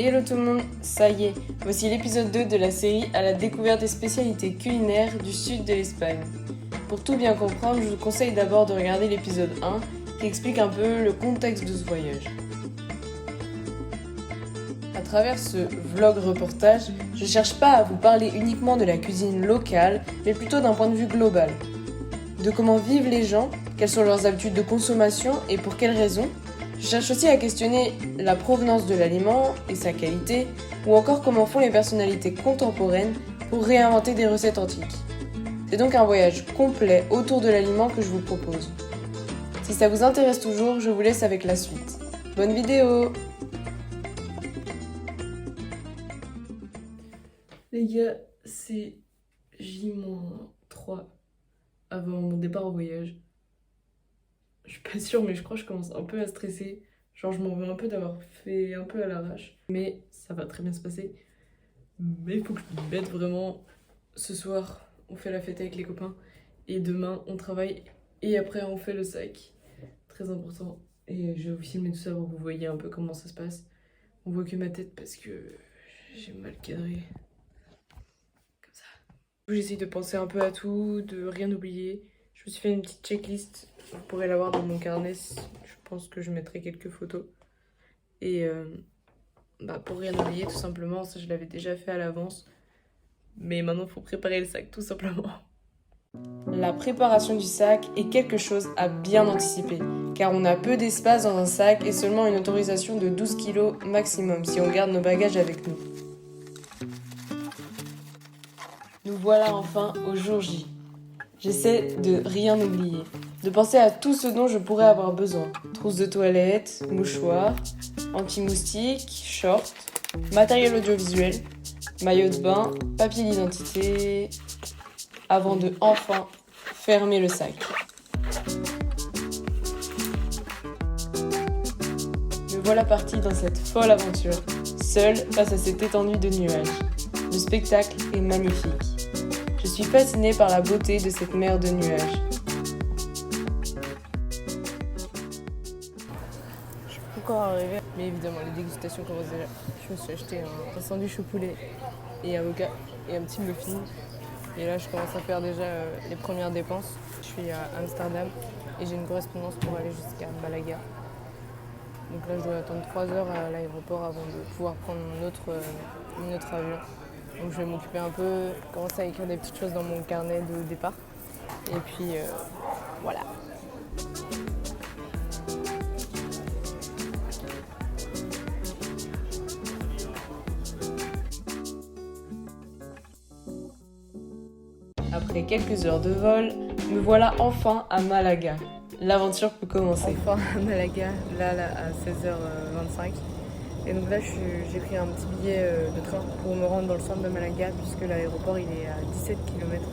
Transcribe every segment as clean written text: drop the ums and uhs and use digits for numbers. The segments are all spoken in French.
Hello tout le monde, ça y est, voici l'épisode 2 de la série à la découverte des spécialités culinaires du sud de l'Espagne. Pour tout bien comprendre, je vous conseille d'abord de regarder l'épisode 1 qui explique un peu le contexte de ce voyage. À travers ce vlog reportage, je cherche pas à vous parler uniquement de la cuisine locale, mais plutôt d'un point de vue global. De comment vivent les gens, quelles sont leurs habitudes de consommation et pour quelles raisons. Je cherche aussi à questionner la provenance de l'aliment et sa qualité, ou encore comment font les personnalités contemporaines pour réinventer des recettes antiques. C'est donc un voyage complet autour de l'aliment que je vous propose. Si ça vous intéresse toujours, je vous laisse avec la suite. Bonne vidéo! Les gars, c'est J-3 avant mon départ au voyage. Je suis pas sûre, mais je crois que je commence un peu à stresser. Genre, je m'en veux un peu d'avoir fait un peu à l'arrache. Mais ça va très bien se passer. Mais il faut que je me mette vraiment. Ce soir, on fait la fête avec les copains. Et demain, on travaille. Et après, on fait le sac. Très important. Et je vais vous filmer tout ça pour que vous voyez un peu comment ça se passe. On voit que ma tête parce que j'ai mal cadré. Comme ça. J'essaye de penser un peu à tout, de rien oublier. Je me suis fait une petite checklist. Vous pourrez l'avoir dans mon carnet, je pense que je mettrai quelques photos. Et pour rien oublier, tout simplement, ça je l'avais déjà fait à l'avance. Mais maintenant, il faut préparer le sac, tout simplement. La préparation du sac est quelque chose à bien anticiper, car on a peu d'espace dans un sac et seulement une autorisation de 12 kg maximum si on garde nos bagages avec nous. Nous voilà enfin au jour J. J'essaie de rien oublier, de penser à tout ce dont je pourrais avoir besoin. Trousse de toilette, mouchoir, anti-moustique, short, matériel audiovisuel, maillot de bain, papier d'identité, avant de enfin fermer le sac. Me voilà partie dans cette folle aventure, seule face à cette étendue de nuages. Le spectacle est magnifique. Je suis fascinée par la beauté de cette mer de nuages. Je suis pas encore arrivée, mais évidemment, les dégustations commencent déjà. Je me suis acheté un sandwich au poulet et avocat et un petit muffin. Et là, je commence à faire déjà les premières dépenses. Je suis à Amsterdam et j'ai une correspondance pour aller jusqu'à Malaga. Donc là, je dois attendre 3 heures à l'aéroport avant de pouvoir prendre un autre avion. Donc je vais m'occuper un peu, commencer à écrire des petites choses dans mon carnet de départ. Et puis voilà. Après quelques heures de vol, me voilà enfin à Malaga. L'aventure peut commencer. Enfin à Malaga, là à 16h25. Et donc là, j'ai pris un petit billet de train pour me rendre dans le centre de Malaga, puisque l'aéroport il est à 17 km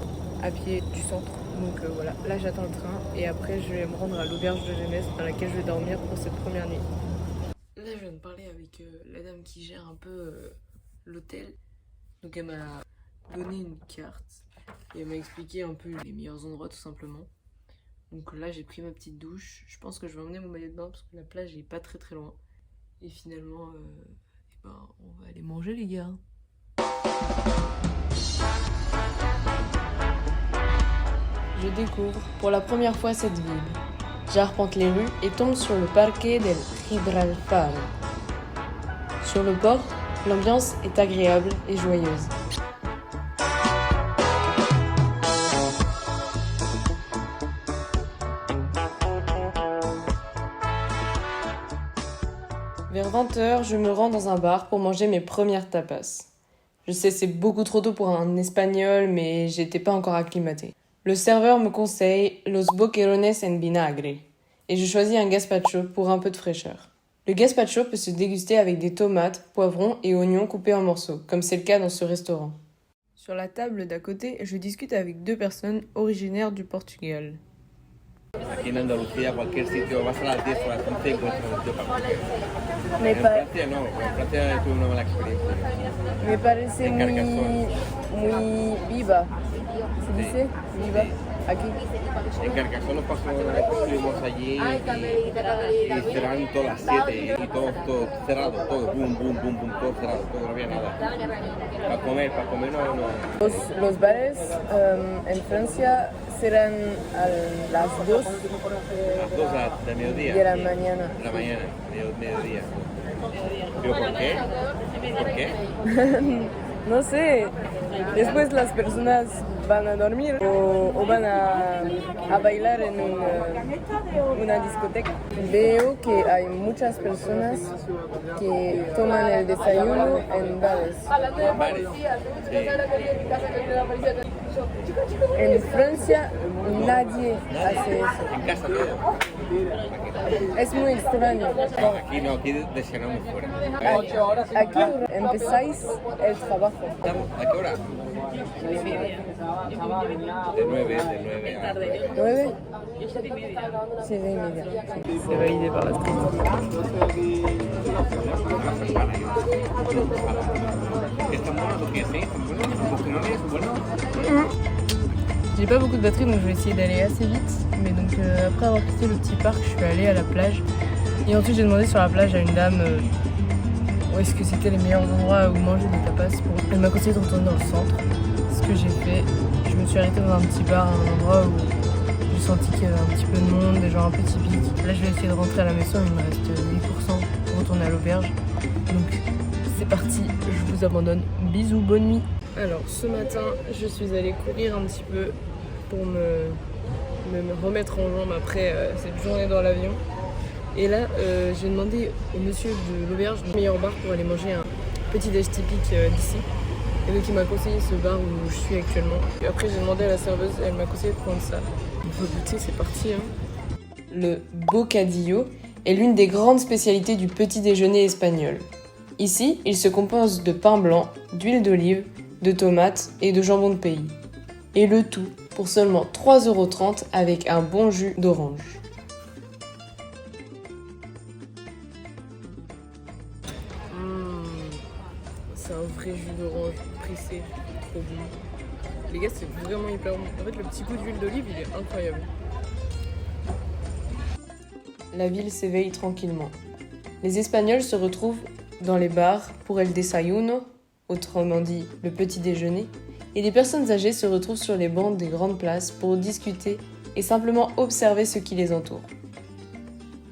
à pied du centre. Donc voilà, là j'attends le train et après je vais me rendre à l'auberge de jeunesse dans laquelle je vais dormir pour cette première nuit. Là, je viens de parler avec la dame qui gère un peu l'hôtel. Donc elle m'a donné une carte et elle m'a expliqué un peu les meilleurs endroits tout simplement. Donc là, j'ai pris ma petite douche. Je pense que je vais emmener mon maillot de bain parce que la plage est pas très très loin. Et finalement, on va aller manger les gars. Je découvre pour la première fois cette ville. J'arpente les rues et tombe sur le Parque del Gibraltar. Sur le port, l'ambiance est agréable et joyeuse. Vers 20h, je me rends dans un bar pour manger mes premières tapas. Je sais, c'est beaucoup trop tôt pour un espagnol, mais j'étais pas encore acclimatée. Le serveur me conseille los boquerones en vinagre et je choisis un gazpacho pour un peu de fraîcheur. Le gazpacho peut se déguster avec des tomates, poivrons et oignons coupés en morceaux, comme c'est le cas dans ce restaurant. Sur la table d'à côté, je discute avec 2 personnes originaires du Portugal. Aquí en Andalucía, cualquier sitio, vas a las 10 o a las 11 y encuentras un tío para comer. Me, En Francia no, en Francia tuve una mala experiencia. me parece muy viva. ¿Se dice? Viva. Aquí. En Carcassonne, pasó una vez que estuvimos allí y cerraron todas las 7 y todo cerrado, todo, boom, boom, boom, boom, todo cerrado, todo, no había nada. Para comer no. Los bares en Francia serán a las 2 Las 2 de mediodía. de la mañana. De la mañana, mediodía. ¿Pero por qué? ¿Por qué? No sé, después las personas van a dormir o van a bailar en una discoteca. Veo que hay muchas personas que toman el desayuno en bares. Bares. Sí. En Francia nadie hace eso. En casa todo. Es muy extraño. Aquí no, aquí desayunamos fuera. Aquí empezáis el trabajo. ¿A qué hora? De 9 a 9 6h30. C'est validé par la ¿Están buenos lo que hacéis? ¿Están buenos? ¿Funcionales? ¿Buenos? J'ai pas beaucoup de batterie donc je vais essayer d'aller assez vite. Mais donc après avoir quitté le petit parc, je suis allée à la plage. Et ensuite j'ai demandé sur la plage à une dame où est-ce que c'était les meilleurs endroits où manger des tapas. Elle m'a conseillé de retourner dans le centre. Ce que j'ai fait. Je me suis arrêtée dans un petit bar, un endroit où j'ai senti qu'il y avait un petit peu de monde, des gens un peu typiques. Là je vais essayer de rentrer à la maison, il me reste 8% pour retourner à l'auberge. Donc c'est parti, je vous abandonne. Bisous, bonne nuit. Alors ce matin, je suis allée courir un petit peu pour me remettre en jambe après cette journée dans l'avion. Et là, j'ai demandé au monsieur de l'auberge le meilleur bar pour aller manger un petit déj typique d'ici. Et donc il m'a conseillé ce bar où je suis actuellement. Et après j'ai demandé à la serveuse et elle m'a conseillé de prendre ça. Il faut goûter, c'est parti. Le bocadillo est l'une des grandes spécialités du petit déjeuner espagnol. Ici, il se compose de pain blanc, d'huile d'olive, de tomates et de jambon de pays. Et le tout pour seulement 3,30 € avec un bon jus d'orange. C'est un vrai jus d'orange pressé, trop bon. Les gars, c'est vraiment hyper bon. En fait, le petit goût d'huile d'olive, il est incroyable. La ville s'éveille tranquillement. Les Espagnols se retrouvent dans les bars pour el desayuno, autrement dit le petit déjeuner, et les personnes âgées se retrouvent sur les bancs des grandes places pour discuter et simplement observer ce qui les entoure.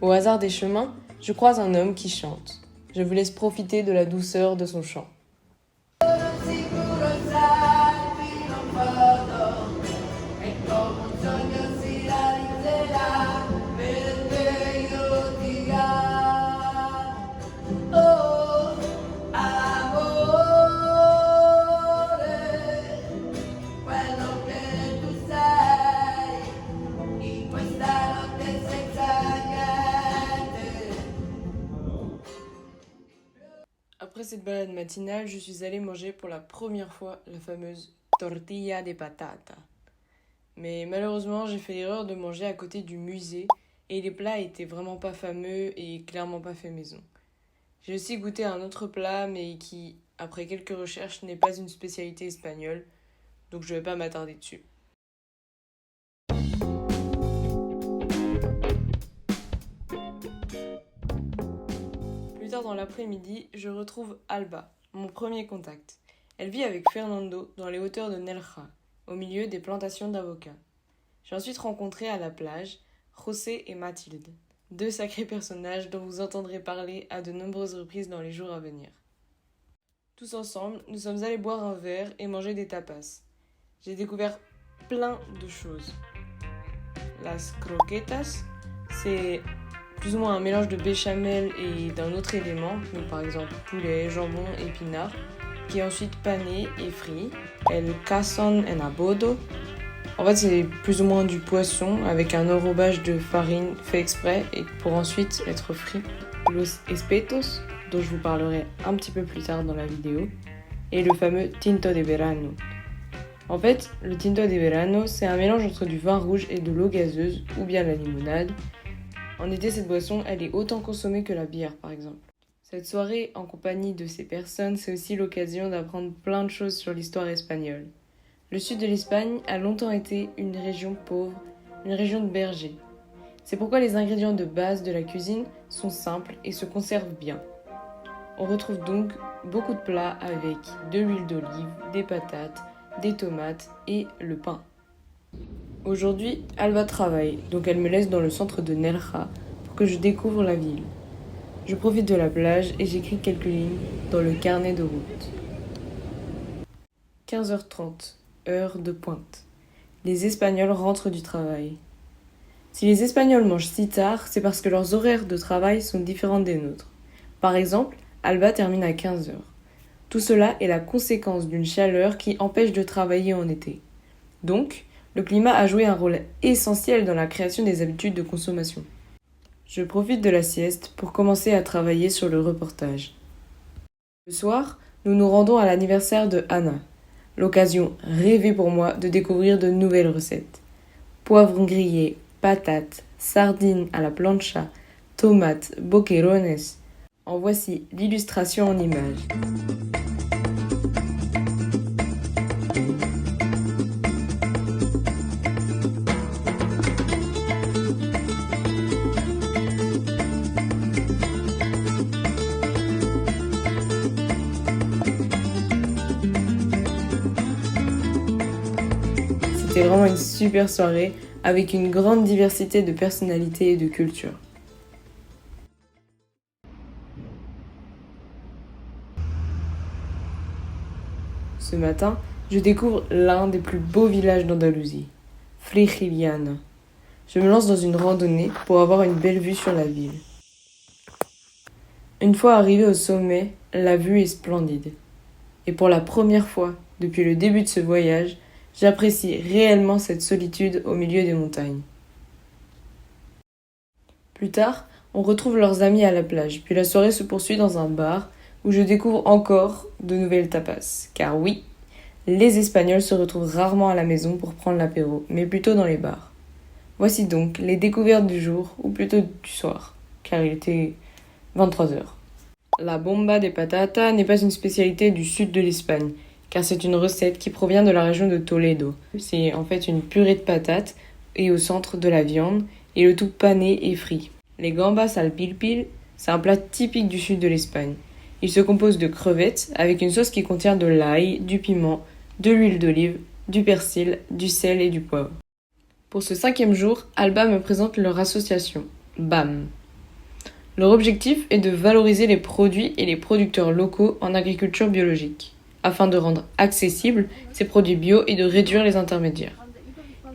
Au hasard des chemins, je croise un homme qui chante. Je vous laisse profiter de la douceur de son chant. Après cette balade matinale, je suis allée manger pour la première fois la fameuse tortilla de patata. Mais malheureusement, j'ai fait l'erreur de manger à côté du musée et les plats étaient vraiment pas fameux et clairement pas fait maison. J'ai aussi goûté un autre plat mais qui, après quelques recherches, n'est pas une spécialité espagnole, donc je vais pas m'attarder dessus. Plus tard dans l'après-midi, je retrouve Alba, mon premier contact. Elle vit avec Fernando dans les hauteurs de Nelja, au milieu des plantations d'avocats. J'ai ensuite rencontré à la plage José et Mathilde, deux sacrés personnages dont vous entendrez parler à de nombreuses reprises dans les jours à venir. Tous ensemble, nous sommes allés boire un verre et manger des tapas. J'ai découvert plein de choses. Las croquetas, c'est plus ou moins un mélange de béchamel et d'un autre élément, donc par exemple poulet, jambon, épinards, qui est ensuite pané et frit. El queso en abodo. En fait, c'est plus ou moins du poisson avec un enrobage de farine fait exprès et pour ensuite être frit. Los espetos, dont je vous parlerai un petit peu plus tard dans la vidéo, et le fameux tinto de verano. En fait, le tinto de verano, c'est un mélange entre du vin rouge et de l'eau gazeuse ou bien la limonade. En été, cette boisson, elle est autant consommée que la bière, par exemple. Cette soirée, en compagnie de ces personnes, c'est aussi l'occasion d'apprendre plein de choses sur l'histoire espagnole. Le sud de l'Espagne a longtemps été une région pauvre, une région de bergers. C'est pourquoi les ingrédients de base de la cuisine sont simples et se conservent bien. On retrouve donc beaucoup de plats avec de l'huile d'olive, des patates, des tomates et le pain. Aujourd'hui, Alba travaille, donc elle me laisse dans le centre de Nerja pour que je découvre la ville. Je profite de la plage et j'écris quelques lignes dans le carnet de route. 15h30, heure de pointe. Les Espagnols rentrent du travail. Si les Espagnols mangent si tard, c'est parce que leurs horaires de travail sont différents des nôtres. Par exemple, Alba termine à 15h. Tout cela est la conséquence d'une chaleur qui empêche de travailler en été. Donc, le climat a joué un rôle essentiel dans la création des habitudes de consommation. Je profite de la sieste pour commencer à travailler sur le reportage. Le soir, nous nous rendons à l'anniversaire de Anna. L'occasion rêvée pour moi de découvrir de nouvelles recettes. Poivrons grillés, patates, sardines à la plancha, tomates, boquerones. En voici l'illustration en images. C'était vraiment une super soirée avec une grande diversité de personnalités et de cultures. Ce matin, je découvre l'un des plus beaux villages d'Andalousie, Frigiliana. Je me lance dans une randonnée pour avoir une belle vue sur la ville. Une fois arrivé au sommet, la vue est splendide. Et pour la première fois depuis le début de ce voyage, j'apprécie réellement cette solitude au milieu des montagnes. Plus tard, on retrouve leurs amis à la plage, puis la soirée se poursuit dans un bar où je découvre encore de nouvelles tapas. Car oui, les Espagnols se retrouvent rarement à la maison pour prendre l'apéro, mais plutôt dans les bars. Voici donc les découvertes du jour, ou plutôt du soir, car il était 23h. La bomba de patata n'est pas une spécialité du sud de l'Espagne, car c'est une recette qui provient de la région de Toledo. C'est en fait une purée de patates et au centre de la viande, et le tout pané et frit. Les gambas al pilpil, c'est un plat typique du sud de l'Espagne. Il se compose de crevettes avec une sauce qui contient de l'ail, du piment, de l'huile d'olive, du persil, du sel et du poivre. Pour ce 5e jour, Alba me présente leur association, BAM. Leur objectif est de valoriser les produits et les producteurs locaux en agriculture biologique, afin de rendre accessibles ces produits bio et de réduire les intermédiaires.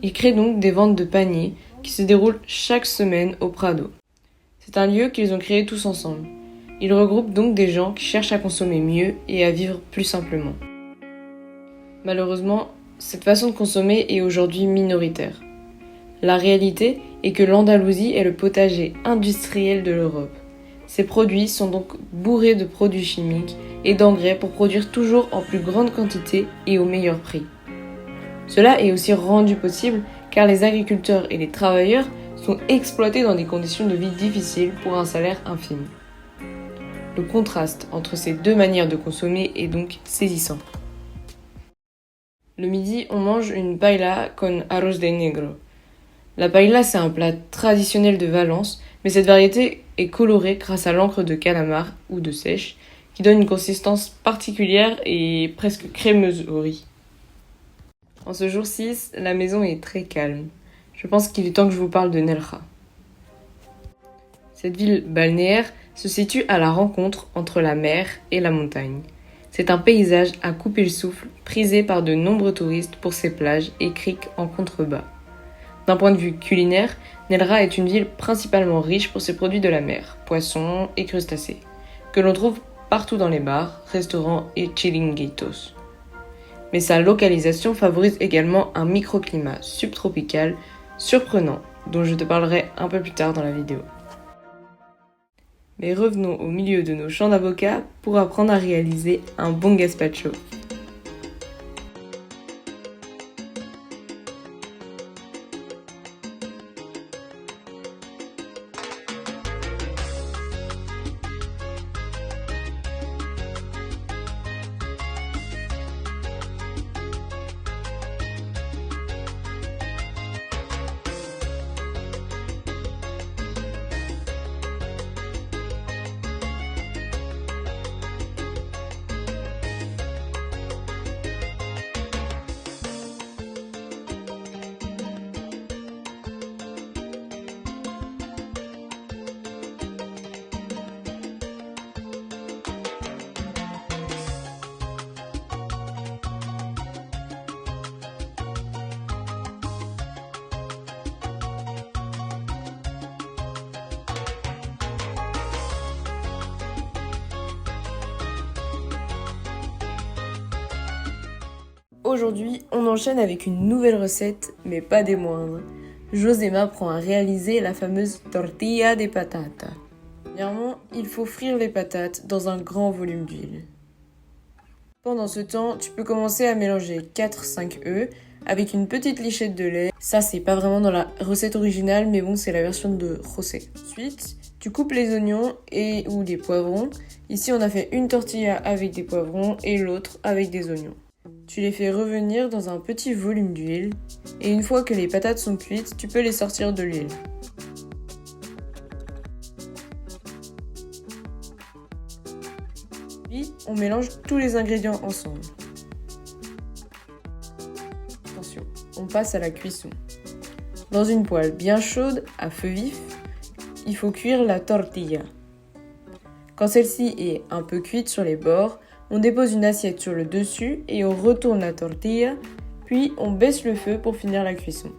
Ils créent donc des ventes de paniers qui se déroulent chaque semaine au Prado. C'est un lieu qu'ils ont créé tous ensemble. Ils regroupent donc des gens qui cherchent à consommer mieux et à vivre plus simplement. Malheureusement, cette façon de consommer est aujourd'hui minoritaire. La réalité est que l'Andalousie est le potager industriel de l'Europe. Ces produits sont donc bourrés de produits chimiques et d'engrais pour produire toujours en plus grande quantité et au meilleur prix. Cela est aussi rendu possible car les agriculteurs et les travailleurs sont exploités dans des conditions de vie difficiles pour un salaire infime. Le contraste entre ces deux manières de consommer est donc saisissant. Le midi, on mange une paella con arroz de negro. La paella, c'est un plat traditionnel de Valence, mais cette variété est colorée grâce à l'encre de calamar ou de seiche, qui donne une consistance particulière et presque crémeuse au riz. En ce jour 6, la maison est très calme. Je pense qu'il est temps que je vous parle de Nerja. Cette ville balnéaire se situe à la rencontre entre la mer et la montagne. C'est un paysage à couper le souffle, prisé par de nombreux touristes pour ses plages et criques en contrebas. D'un point de vue culinaire, Nerja est une ville principalement riche pour ses produits de la mer, poissons et crustacés, que l'on trouve partout dans les bars, restaurants et chiringuitos. Mais sa localisation favorise également un microclimat subtropical surprenant, dont je te parlerai un peu plus tard dans la vidéo. Mais revenons au milieu de nos champs d'avocats pour apprendre à réaliser un bon gazpacho. aujourd'hui, on enchaîne avec une nouvelle recette, mais pas des moindres. José m'apprend à réaliser la fameuse tortilla de patata. Premièrement, il faut frire les patates dans un grand volume d'huile. Pendant ce temps, tu peux commencer à mélanger 4-5 œufs avec une petite lichette de lait. Ça, c'est pas vraiment dans la recette originale, mais bon, c'est la version de José. Ensuite, tu coupes les oignons et ou les poivrons. Ici, on a fait une tortilla avec des poivrons et l'autre avec des oignons. Tu les fais revenir dans un petit volume d'huile et une fois que les patates sont cuites, tu peux les sortir de l'huile. Puis, on mélange tous les ingrédients ensemble. Attention, on passe à la cuisson. Dans une poêle bien chaude, à feu vif, il faut cuire la tortilla. Quand celle-ci est un peu cuite sur les bords, on dépose une assiette sur le dessus et on retourne la tortilla, puis on baisse le feu pour finir la cuisson.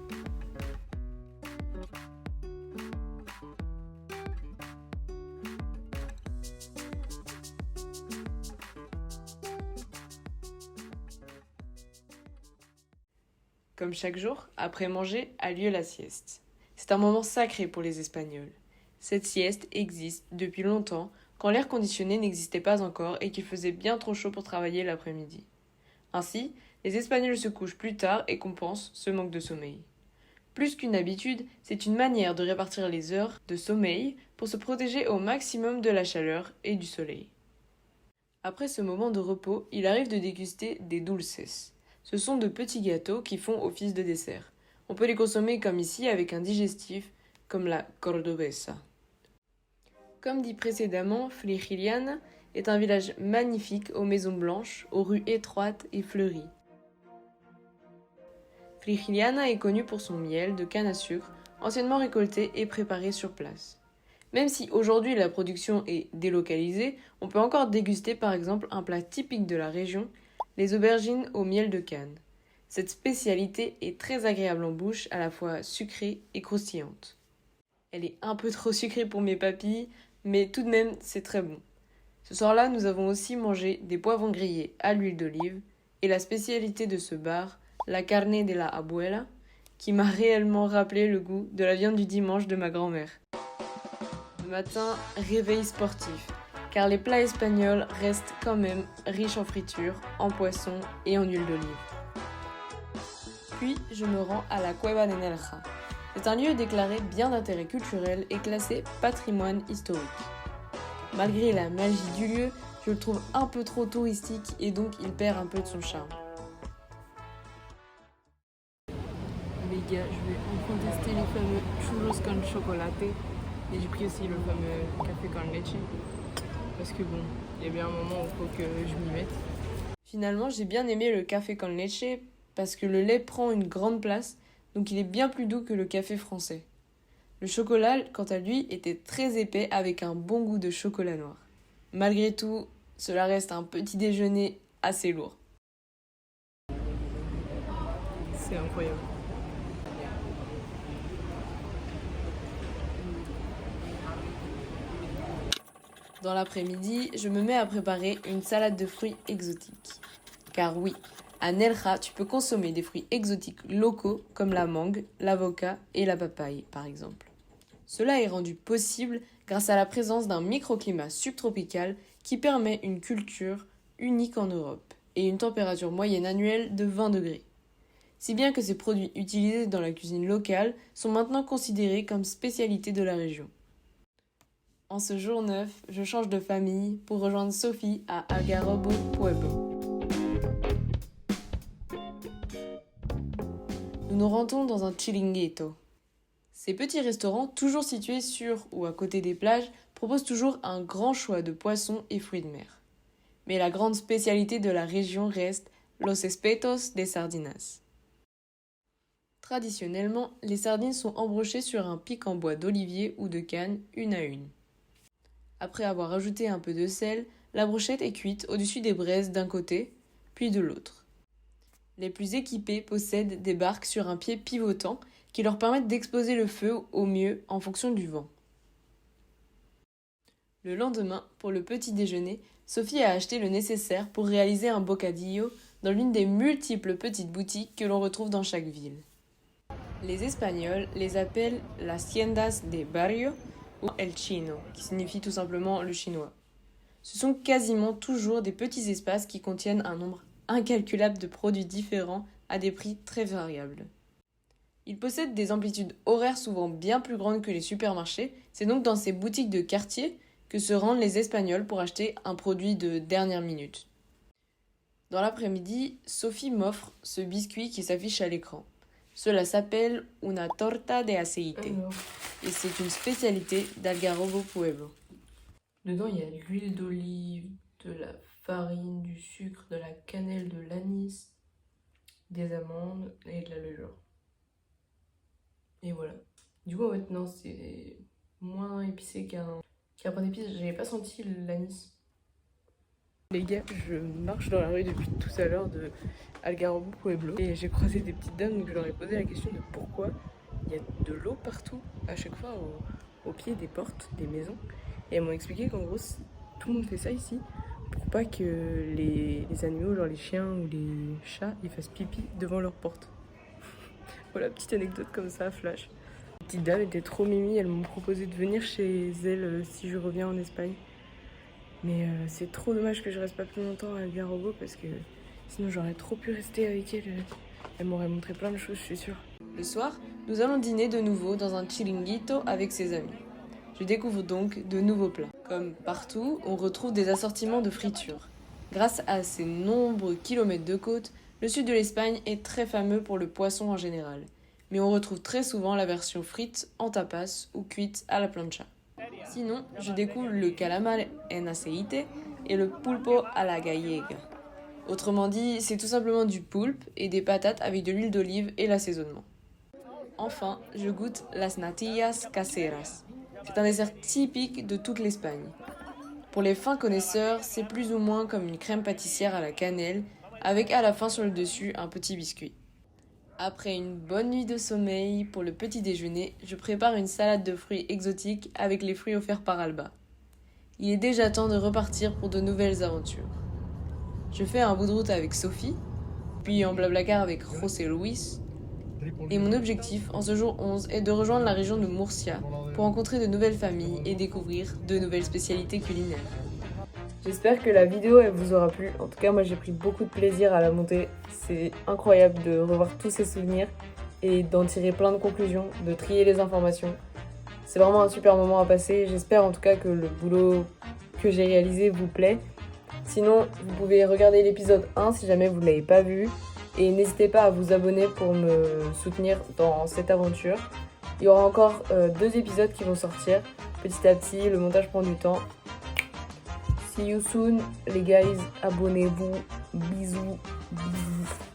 Comme chaque jour, après manger, a lieu la sieste. C'est un moment sacré pour les Espagnols. Cette sieste existe depuis longtemps, quand l'air conditionné n'existait pas encore et qu'il faisait bien trop chaud pour travailler l'après-midi. Ainsi, les Espagnols se couchent plus tard et compensent ce manque de sommeil. Plus qu'une habitude, c'est une manière de répartir les heures de sommeil pour se protéger au maximum de la chaleur et du soleil. Après ce moment de repos, il arrive de déguster des dulces. Ce sont de petits gâteaux qui font office de dessert. On peut les consommer comme ici avec un digestif, comme la cordobesa. Comme dit précédemment, Frijiliana est un village magnifique aux maisons blanches, aux rues étroites et fleuries. Frijiliana est connue pour son miel de canne à sucre, anciennement récolté et préparé sur place. Même si aujourd'hui la production est délocalisée, on peut encore déguster par exemple un plat typique de la région, les aubergines au miel de canne. Cette spécialité est très agréable en bouche, à la fois sucrée et croustillante. Elle est un peu trop sucrée pour mes papilles, mais tout de même c'est très bon. Ce soir-là, nous avons aussi mangé des poivrons grillés à l'huile d'olive et la spécialité de ce bar, la carne de la abuela, qui m'a réellement rappelé le goût de la viande du dimanche de ma grand-mère. Le matin, réveil sportif, car les plats espagnols restent quand même riches en friture, en poisson et en huile d'olive. Puis, je me rends à la Cueva de Nelja. C'est un lieu déclaré bien d'intérêt culturel et classé patrimoine historique. Malgré la magie du lieu, je le trouve un peu trop touristique et donc il perd un peu de son charme. Les gars, je vais enfin tester les fameux churros con chocolate et j'ai pris aussi le fameux café con leche parce que bon, il y a bien un moment où il faut que je m'y mette. Finalement, j'ai bien aimé le café con leche parce que le lait prend une grande place, donc il est bien plus doux que le café français. Le chocolat, quant à lui, était très épais avec un bon goût de chocolat noir. Malgré tout, cela reste un petit déjeuner assez lourd. C'est incroyable. Dans l'après-midi, je me mets à préparer une salade de fruits exotiques. Car oui, à Nelja, tu peux consommer des fruits exotiques locaux comme la mangue, l'avocat et la papaye, par exemple. Cela est rendu possible grâce à la présence d'un microclimat subtropical qui permet une culture unique en Europe et une température moyenne annuelle de 20 degrés. Si bien que ces produits utilisés dans la cuisine locale sont maintenant considérés comme spécialité de la région. En ce jour 9, je change de famille pour rejoindre Sophie à Algarrobo Pueblo. Nous nous rendons dans un chiringuito. Ces petits restaurants, toujours situés sur ou à côté des plages, proposent toujours un grand choix de poissons et fruits de mer. Mais la grande spécialité de la région reste los espetos de sardinas. Traditionnellement, les sardines sont embrochées sur un pic en bois d'olivier ou de canne, une à une. Après avoir ajouté un peu de sel, la brochette est cuite au-dessus des braises d'un côté, puis de l'autre. Les plus équipés possèdent des barques sur un pied pivotant qui leur permettent d'exposer le feu au mieux en fonction du vent. Le lendemain, pour le petit déjeuner, Sophie a acheté le nécessaire pour réaliser un bocadillo dans l'une des multiples petites boutiques que l'on retrouve dans chaque ville. Les Espagnols les appellent las tiendas de barrio ou el chino, qui signifie tout simplement le chinois. Ce sont quasiment toujours des petits espaces qui contiennent un nombre incalculable de produits différents à des prix très variables. Ils possèdent des amplitudes horaires souvent bien plus grandes que les supermarchés. C'est donc dans ces boutiques de quartier que se rendent les Espagnols pour acheter un produit de dernière minute. Dans l'après-midi, Sophie m'offre ce biscuit qui s'affiche à l'écran. Cela s'appelle una torta de aceite et c'est une spécialité d'Algarrobo Pueblo. Dedans, il y a de l'huile d'olive, de la farine, du sucre, de la cannelle, de l'anis, des amandes et de la levure. Et voilà. Du coup, maintenant, c'est moins épicé qu'un pain d'épices. J'avais pas senti l'anis. Les gars, je marche dans la rue depuis tout à l'heure de Algarrobo Pueblo et j'ai croisé des petites dames, donc je leur ai posé la question de pourquoi il y a de l'eau partout, à chaque fois au pied des portes, des maisons. Et elles m'ont expliqué qu'en gros, tout le monde fait ça ici pour pas que les animaux, genre les chiens ou les chats, ils fassent pipi devant leur porte. Voilà, petite anecdote comme ça, flash. Les petites dames étaient trop mimi, elles m'ont proposé de venir chez elles si je reviens en Espagne. Mais c'est trop dommage que je reste pas plus longtemps à Algarrobo parce que sinon j'aurais trop pu rester avec elles. Elles m'auraient montré plein de choses, je suis sûre. Le soir, nous allons dîner de nouveau dans un chiringuito avec ses amis. Je découvre donc de nouveaux plats. Comme partout, on retrouve des assortiments de friture. Grâce à ses nombreux kilomètres de côte, le sud de l'Espagne est très fameux pour le poisson en général. Mais on retrouve très souvent la version frite en tapas ou cuite à la plancha. Sinon, je découvre le calamar en aceite et le pulpo a la gallega. Autrement dit, c'est tout simplement du poulpe et des patates avec de l'huile d'olive et l'assaisonnement. Enfin, je goûte las natillas caseras. C'est un dessert typique de toute l'Espagne. Pour les fins connaisseurs, c'est plus ou moins comme une crème pâtissière à la cannelle, avec à la fin sur le dessus un petit biscuit. Après une bonne nuit de sommeil, pour le petit déjeuner, je prépare une salade de fruits exotiques avec les fruits offerts par Alba. Il est déjà temps de repartir pour de nouvelles aventures. Je fais un bout de route avec Sophie, puis en blablacar avec José Luis, et mon objectif en ce jour 11 est de rejoindre la région de Murcia pour rencontrer de nouvelles familles et découvrir de nouvelles spécialités culinaires. J'espère que la vidéo elle vous aura plu. En tout cas, moi j'ai pris beaucoup de plaisir à la monter. C'est incroyable de revoir tous ces souvenirs et d'en tirer plein de conclusions, de trier les informations. C'est vraiment un super moment à passer. J'espère en tout cas que le boulot que j'ai réalisé vous plaît. Sinon, vous pouvez regarder l'épisode 1 si jamais vous ne l'avez pas vu. Et n'hésitez pas à vous abonner pour me soutenir dans cette aventure. Il y aura encore 2 épisodes qui vont sortir. Petit à petit, le montage prend du temps. See you soon, les guys. Abonnez-vous. Bisous. Bisous.